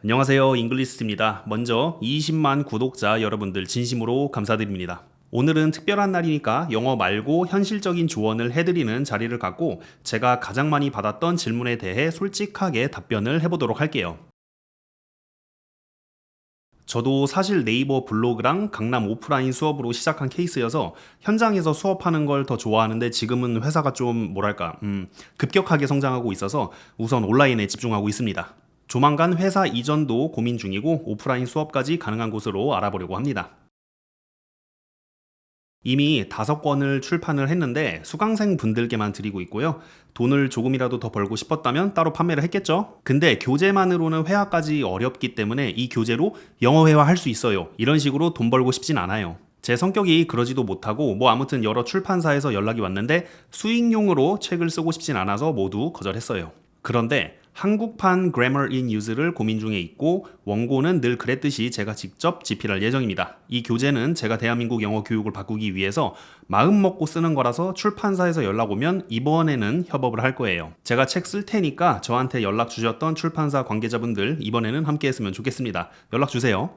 안녕하세요. 잉글리스트입니다. 먼저 20만 구독자 여러분들 진심으로 감사드립니다. 오늘은 특별한 날이니까 영어 말고 현실적인 조언을 해드리는 자리를 갖고 제가 가장 많이 받았던 질문에 대해 솔직하게 답변을 해보도록 할게요. 저도 사실 네이버 블로그랑 강남 오프라인 수업으로 시작한 케이스여서 현장에서 수업하는 걸 더 좋아하는데 지금은 회사가 좀 급격하게 성장하고 있어서 우선 온라인에 집중하고 있습니다. 조만간 회사 이전도 고민 중이고 오프라인 수업까지 가능한 곳으로 알아보려고 합니다. 이미 5권을 출판을 했는데 수강생 분들께만 드리고 있고요. 돈을 조금이라도 더 벌고 싶었다면 따로 판매를 했겠죠. 근데 교재만으로는 회화까지 어렵기 때문에 이 교재로 영어 회화 할 수 있어요. 이런 식으로 돈 벌고 싶진 않아요. 제 성격이 그러지도 못하고 아무튼 여러 출판사에서 연락이 왔는데 수익용으로 책을 쓰고 싶진 않아서 모두 거절했어요. 그런데 한국판 Grammar in Use를 고민 중에 있고 원고는 늘 그랬듯이 제가 직접 집필할 예정입니다. 이 교재는 제가 대한민국 영어 교육을 바꾸기 위해서 마음 먹고 쓰는 거라서 출판사에서 연락 오면 이번에는 협업을 할 거예요. 제가 책 쓸 테니까 저한테 연락 주셨던 출판사 관계자분들 이번에는 함께 했으면 좋겠습니다. 연락 주세요.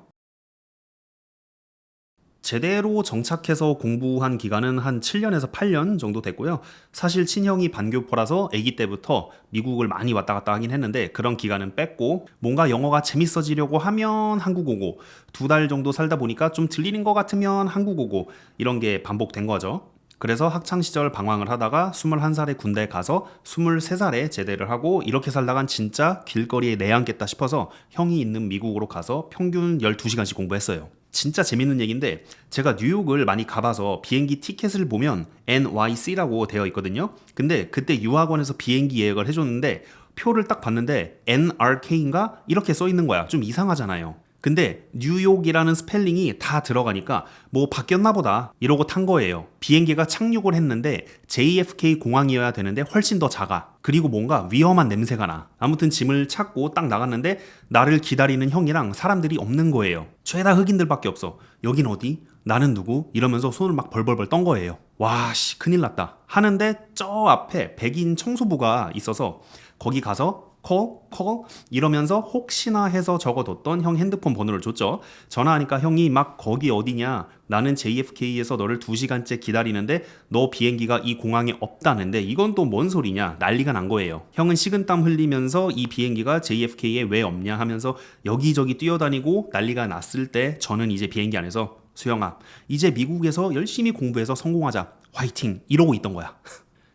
제대로 정착해서 공부한 기간은 한 7년에서 8년 정도 됐고요. 사실 친형이 반교포라서 아기 때부터 미국을 많이 왔다 갔다 하긴 했는데 그런 기간은 뺐고 뭔가 영어가 재밌어지려고 하면 한국 오고 2달 정도 살다 보니까 좀 들리는 것 같으면 한국 오고 이런 게 반복된 거죠. 그래서 학창시절 방황을 하다가 21살에 군대 가서 23살에 제대를 하고 이렇게 살다간 진짜 길거리에 내앉겠다 싶어서 형이 있는 미국으로 가서 평균 12시간씩 공부했어요. 진짜 재밌는 얘기인데 제가 뉴욕을 많이 가봐서 비행기 티켓을 보면 NYC라고 되어 있거든요. 근데 그때 유학원에서 비행기 예약을 해줬는데 표를 딱 봤는데 NRK인가? 이렇게 써 있는 거야. 좀 이상하잖아요. 근데 뉴욕이라는 스펠링이 다 들어가니까 바뀌었나 보다 이러고 탄 거예요. 비행기가 착륙을 했는데 JFK 공항이어야 되는데 훨씬 더 작아. 그리고 뭔가 위험한 냄새가 나. 아무튼 짐을 찾고 딱 나갔는데 나를 기다리는 형이랑 사람들이 없는 거예요. 죄다 흑인들밖에 없어. 여긴 어디? 나는 누구? 이러면서 손을 막 벌벌벌 떤 거예요. 와, 씨, 큰일 났다. 하는데 저 앞에 백인 청소부가 있어서 거기 가서 call 이러면서 혹시나 해서 적어뒀던 형 핸드폰 번호를 줬죠. 전화하니까 형이 막 거기 어디냐? 나는 JFK에서 너를 2시간째 기다리는데 너 비행기가 이 공항에 없다는데 이건 또 뭔 소리냐? 난리가 난 거예요. 형은 식은땀 흘리면서 이 비행기가 JFK에 왜 없냐 하면서 여기저기 뛰어다니고 난리가 났을 때 저는 이제 비행기 안에서 수영아, 이제 미국에서 열심히 공부해서 성공하자. 화이팅! 이러고 있던 거야.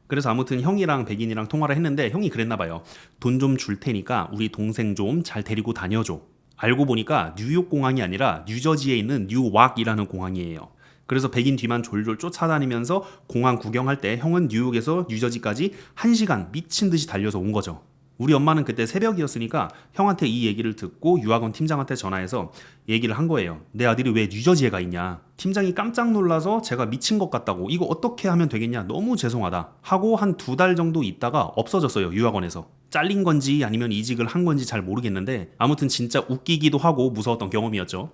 그래서 아무튼 형이랑 백인이랑 통화를 했는데 형이 그랬나 봐요. 돈 좀 줄 테니까 우리 동생 좀 잘 데리고 다녀줘. 알고 보니까 뉴욕 공항이 아니라 뉴저지에 있는 뉴왁이라는 공항이에요. 그래서 백인 뒤만 졸졸 쫓아다니면서 공항 구경할 때 형은 뉴욕에서 뉴저지까지 1시간 미친 듯이 달려서 온 거죠. 우리 엄마는 그때 새벽이었으니까 형한테 이 얘기를 듣고 유학원 팀장한테 전화해서 얘기를 한 거예요. 내 아들이 왜 뉴저지에 가 있냐. 팀장이 깜짝 놀라서 제가 미친 것 같다고 이거 어떻게 하면 되겠냐 너무 죄송하다 하고 한 2달 정도 있다가 없어졌어요. 유학원에서. 잘린 건지 아니면 이직을 한 건지 잘 모르겠는데 아무튼 진짜 웃기기도 하고 무서웠던 경험이었죠.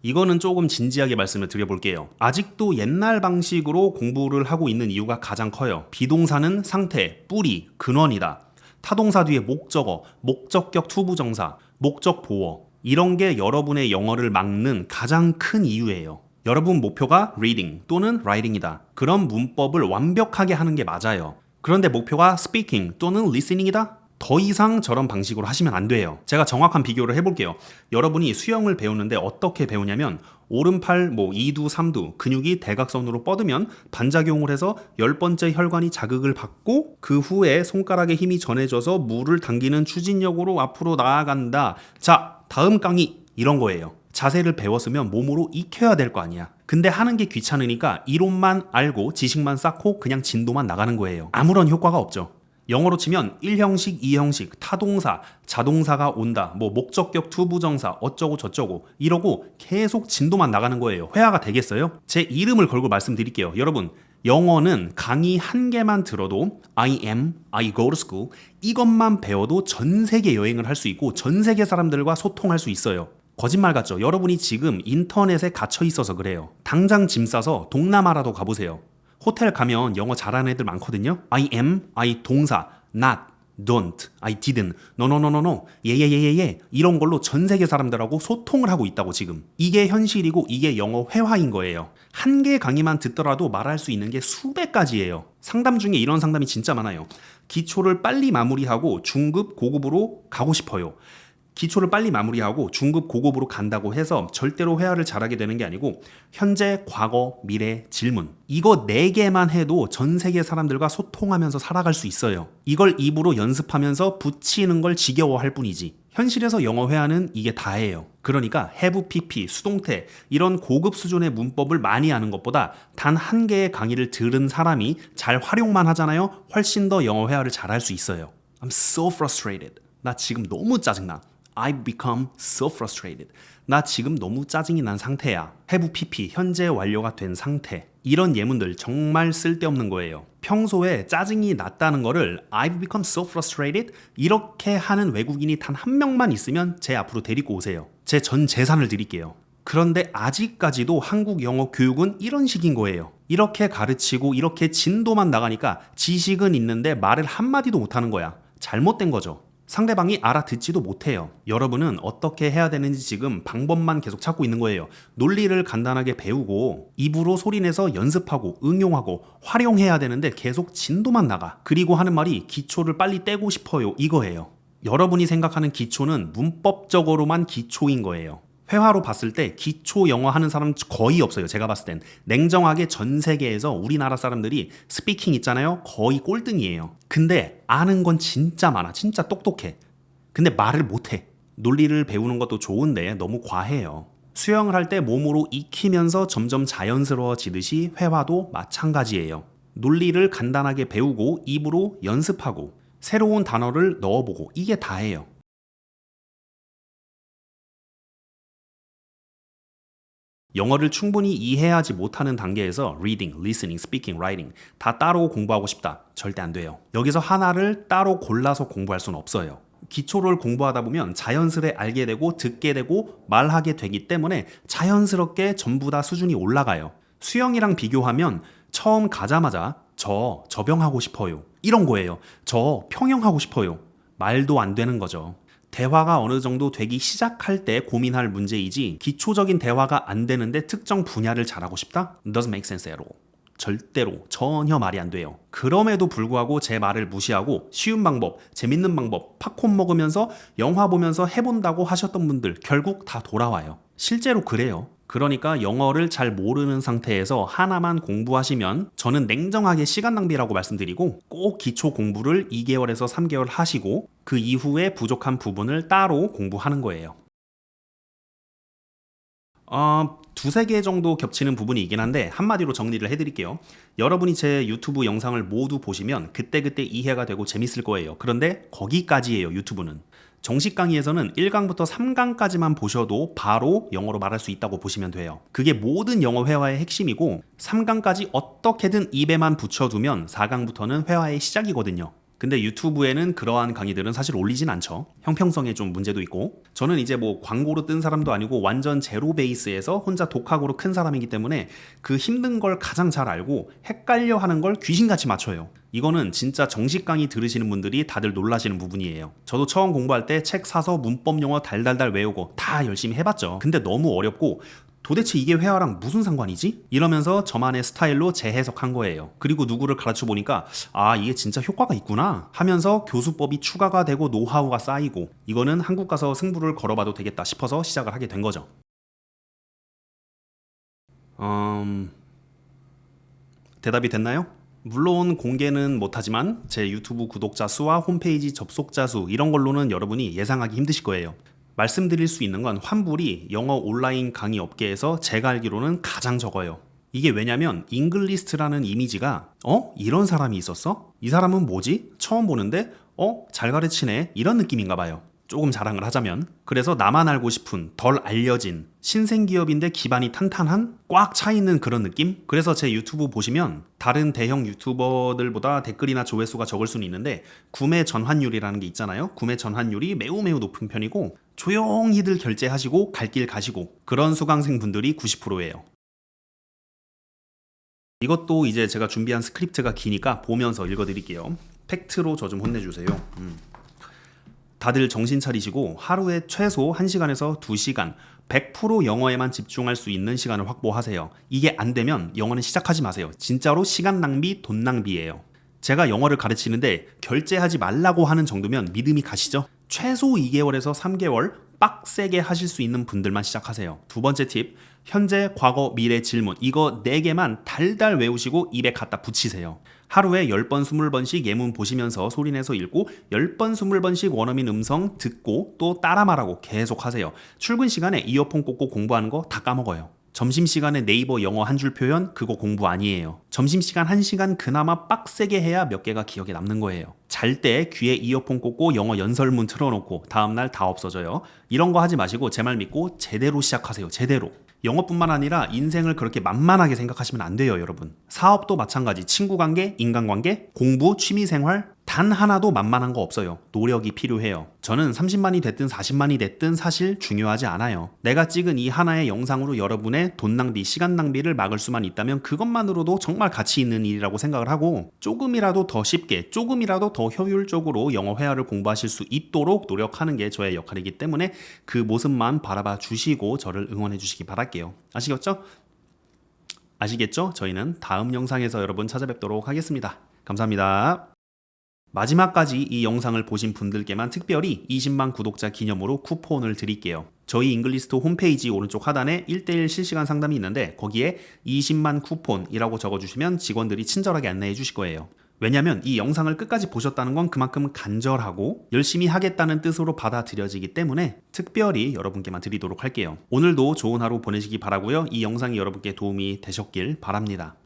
이거는 조금 진지하게 말씀을 드려볼게요. 아직도 옛날 방식으로 공부를 하고 있는 이유가 가장 커요. 비동사는 상태, 뿌리, 근원이다. 타동사 뒤에 목적어, 목적격 투부정사, 목적 보어 이런 게 여러분의 영어를 막는 가장 큰 이유예요. 여러분 목표가 reading 또는 writing이다. 그런 문법을 완벽하게 하는 게 맞아요. 그런데 목표가 speaking 또는 listening이다? 더 이상 저런 방식으로 하시면 안 돼요. 제가 정확한 비교를 해볼게요. 여러분이 수영을 배우는데 어떻게 배우냐면 오른팔 2두 3두 근육이 대각선으로 뻗으면 반작용을 해서 10번째 혈관이 자극을 받고 그 후에 손가락에 힘이 전해져서 물을 당기는 추진력으로 앞으로 나아간다. 자, 다음 강의 이런 거예요. 자세를 배웠으면 몸으로 익혀야 될 거 아니야. 근데 하는 게 귀찮으니까 이론만 알고 지식만 쌓고 그냥 진도만 나가는 거예요. 아무런 효과가 없죠. 영어로 치면 1형식, 2형식, 타동사, 자동사가 온다, 목적격 투부정사, 어쩌고 저쩌고 이러고 계속 진도만 나가는 거예요. 회화가 되겠어요? 제 이름을 걸고 말씀드릴게요. 여러분, 영어는 강의 한 개만 들어도 I am, I go to school 이것만 배워도 전 세계 여행을 할 수 있고 전 세계 사람들과 소통할 수 있어요. 거짓말 같죠? 여러분이 지금 인터넷에 갇혀 있어서 그래요. 당장 짐 싸서 동남아라도 가보세요. 호텔 가면 영어 잘하는 애들 많거든요. I am, I 동사, not don't, I didn't, no, no, no, no, no, 예, 이런 걸로 전 세계 사람들하고 소통을 하고 있다고 지금. 이게 현실이고 이게 영어 회화인 거예요. 한 개 강의만 듣더라도 말할 수 있는 게 수백 가지예요. 상담 중에 이런 상담이 진짜 많아요. 기초를 빨리 마무리하고 중급, 고급으로 가고 싶어요. 기초를 빨리 마무리하고 중급, 고급으로 간다고 해서 절대로 회화를 잘하게 되는 게 아니고 현재, 과거, 미래, 질문 이거 4개만 해도 전 세계 사람들과 소통하면서 살아갈 수 있어요. 이걸 입으로 연습하면서 붙이는 걸 지겨워할 뿐이지 현실에서 영어 회화는 이게 다예요. 그러니까 have, pp, 수동태 이런 고급 수준의 문법을 많이 아는 것보다 단 한 개의 강의를 들은 사람이 잘 활용만 하잖아요. 훨씬 더 영어 회화를 잘할 수 있어요. I'm so frustrated. 나 지금 너무 짜증나. I've become so frustrated. 나 지금 너무 짜증이 난 상태야. have pp, 현재 완료가 된 상태. 이런 예문들 정말 쓸데없는 거예요. 평소에 짜증이 났다는 거를 I've become so frustrated 이렇게 하는 외국인이 단 한 명만 있으면 제 앞으로 데리고 오세요. 제 전 재산을 드릴게요. 그런데 아직까지도 한국 영어 교육은 이런 식인 거예요. 이렇게 가르치고 이렇게 진도만 나가니까 지식은 있는데 말을 한마디도 못하는 거야. 잘못된 거죠. 상대방이 알아듣지도 못해요. 여러분은 어떻게 해야 되는지 지금 방법만 계속 찾고 있는 거예요. 논리를 간단하게 배우고 입으로 소리내서 연습하고 응용하고 활용해야 되는데 계속 진도만 나가. 그리고 하는 말이 기초를 빨리 떼고 싶어요. 이거예요. 여러분이 생각하는 기초는 문법적으로만 기초인 거예요. 회화로 봤을 때 기초 영어 하는 사람 거의 없어요. 제가 봤을 땐 냉정하게 전 세계에서 우리나라 사람들이 스피킹 있잖아요. 거의 꼴등이에요. 근데 아는 건 진짜 많아. 진짜 똑똑해. 근데 말을 못해. 논리를 배우는 것도 좋은데 너무 과해요. 수영을 할 때 몸으로 익히면서 점점 자연스러워지듯이 회화도 마찬가지예요. 논리를 간단하게 배우고 입으로 연습하고 새로운 단어를 넣어보고 이게 다예요. 영어를 충분히 이해하지 못하는 단계에서 reading, listening, speaking, writing 다 따로 공부하고 싶다. 절대 안 돼요. 여기서 하나를 따로 골라서 공부할 수는 없어요. 기초를 공부하다 보면 자연스레 알게 되고 듣게 되고 말하게 되기 때문에 자연스럽게 전부 다 수준이 올라가요. 수영이랑 비교하면 처음 가자마자 저 접영하고 싶어요. 이런 거예요. 저 평영하고 싶어요. 말도 안 되는 거죠. 대화가 어느 정도 되기 시작할 때 고민할 문제이지 기초적인 대화가 안 되는데 특정 분야를 잘하고 싶다? Doesn't make sense at all. 절대로 전혀 말이 안 돼요. 그럼에도 불구하고 제 말을 무시하고 쉬운 방법, 재밌는 방법, 팝콘 먹으면서 영화 보면서 해본다고 하셨던 분들 결국 다 돌아와요. 실제로 그래요. 그러니까 영어를 잘 모르는 상태에서 하나만 공부하시면 저는 냉정하게 시간 낭비라고 말씀드리고 꼭 기초 공부를 2개월에서 3개월 하시고 그 이후에 부족한 부분을 따로 공부하는 거예요. 두세 개 정도 겹치는 부분이 있긴 한데 한마디로 정리를 해드릴게요. 여러분이 제 유튜브 영상을 모두 보시면 그때그때 이해가 되고 재밌을 거예요. 그런데 거기까지예요. 유튜브는. 정식 강의에서는 1강부터 3강까지만 보셔도 바로 영어로 말할 수 있다고 보시면 돼요. 그게 모든 영어 회화의 핵심이고 3강까지 어떻게든 입에만 붙여두면 4강부터는 회화의 시작이거든요. 근데 유튜브에는 그러한 강의들은 사실 올리진 않죠. 형평성에 좀 문제도 있고 저는 이제 뭐 광고로 뜬 사람도 아니고 완전 제로 베이스에서 혼자 독학으로 큰 사람이기 때문에 그 힘든 걸 가장 잘 알고 헷갈려 하는 걸 귀신같이 맞춰요. 이거는 진짜 정식 강의 들으시는 분들이 다들 놀라시는 부분이에요. 저도 처음 공부할 때 책 사서 문법 용어 달달달 외우고 다 열심히 해봤죠. 근데 너무 어렵고 도대체 이게 회화랑 무슨 상관이지? 이러면서 저만의 스타일로 재해석한 거예요. 그리고 누구를 가르쳐 보니까 이게 진짜 효과가 있구나 하면서 교수법이 추가가 되고 노하우가 쌓이고 이거는 한국 가서 승부를 걸어봐도 되겠다 싶어서 시작을 하게 된 거죠. 대답이 됐나요? 물론 공개는 못하지만 제 유튜브 구독자 수와 홈페이지 접속자 수 이런 걸로는 여러분이 예상하기 힘드실 거예요. 말씀드릴 수 있는 건 환불이 영어 온라인 강의 업계에서 제가 알기로는 가장 적어요. 이게 왜냐면 잉글리스트라는 이미지가 이런 사람이 있었어? 이 사람은 뭐지? 처음 보는데 잘 가르치네? 이런 느낌인가 봐요. 조금 자랑을 하자면 그래서 나만 알고 싶은 덜 알려진 신생기업인데 기반이 탄탄한 꽉 차있는 그런 느낌? 그래서 제 유튜브 보시면 다른 대형 유튜버들보다 댓글이나 조회수가 적을 수는 있는데 구매 전환율이라는 게 있잖아요. 구매 전환율이 매우 높은 편이고 조용히들 결제하시고 갈 길 가시고 그런 수강생분들이 90%예요. 이것도 이제 제가 준비한 스크립트가 기니까 보면서 읽어드릴게요. 팩트로 저 좀 혼내주세요. 다들 정신 차리시고 하루에 최소 1시간에서 2시간 100% 영어에만 집중할 수 있는 시간을 확보하세요. 이게 안 되면 영어는 시작하지 마세요. 진짜로 시간 낭비, 돈 낭비예요. 제가 영어를 가르치는데 결제하지 말라고 하는 정도면 믿음이 가시죠? 최소 2개월에서 3개월 빡세게 하실 수 있는 분들만 시작하세요. 두 번째 팁, 현재, 과거, 미래 질문 이거 4개만 달달 외우시고 입에 갖다 붙이세요. 하루에 10번, 20번씩 예문 보시면서 소리내서 읽고 10번, 20번씩 원어민 음성 듣고 또 따라 말하고 계속 하세요. 출근 시간에 이어폰 꽂고 공부하는 거 다 까먹어요. 점심시간에 네이버 영어 한 줄 표현 그거 공부 아니에요. 점심시간 1시간 그나마 빡세게 해야 몇 개가 기억에 남는 거예요. 잘 때 귀에 이어폰 꽂고 영어 연설문 틀어놓고 다음날 다 없어져요. 이런 거 하지 마시고 제 말 믿고 제대로 시작하세요. 제대로. 영어뿐만 아니라 인생을 그렇게 만만하게 생각하시면 안 돼요, 여러분. 사업도 마찬가지. 친구관계, 인간관계, 공부, 취미생활 단 하나도 만만한 거 없어요. 노력이 필요해요. 저는 30만이 됐든 40만이 됐든 사실 중요하지 않아요. 내가 찍은 이 하나의 영상으로 여러분의 돈 낭비, 시간 낭비를 막을 수만 있다면 그것만으로도 정말 가치 있는 일이라고 생각을 하고 조금이라도 더 쉽게, 조금이라도 더 효율적으로 영어 회화를 공부하실 수 있도록 노력하는 게 저의 역할이기 때문에 그 모습만 바라봐 주시고 저를 응원해 주시기 바랄게요. 아시겠죠? 아시겠죠? 저희는 다음 영상에서 여러분 찾아뵙도록 하겠습니다. 감사합니다. 마지막까지 이 영상을 보신 분들께만 특별히 20만 구독자 기념으로 쿠폰을 드릴게요. 저희 잉글리스트 홈페이지 오른쪽 하단에 1:1 실시간 상담이 있는데 거기에 20만 쿠폰이라고 적어주시면 직원들이 친절하게 안내해 주실 거예요. 왜냐면 이 영상을 끝까지 보셨다는 건 그만큼 간절하고 열심히 하겠다는 뜻으로 받아들여지기 때문에 특별히 여러분께만 드리도록 할게요. 오늘도 좋은 하루 보내시기 바라고요. 이 영상이 여러분께 도움이 되셨길 바랍니다.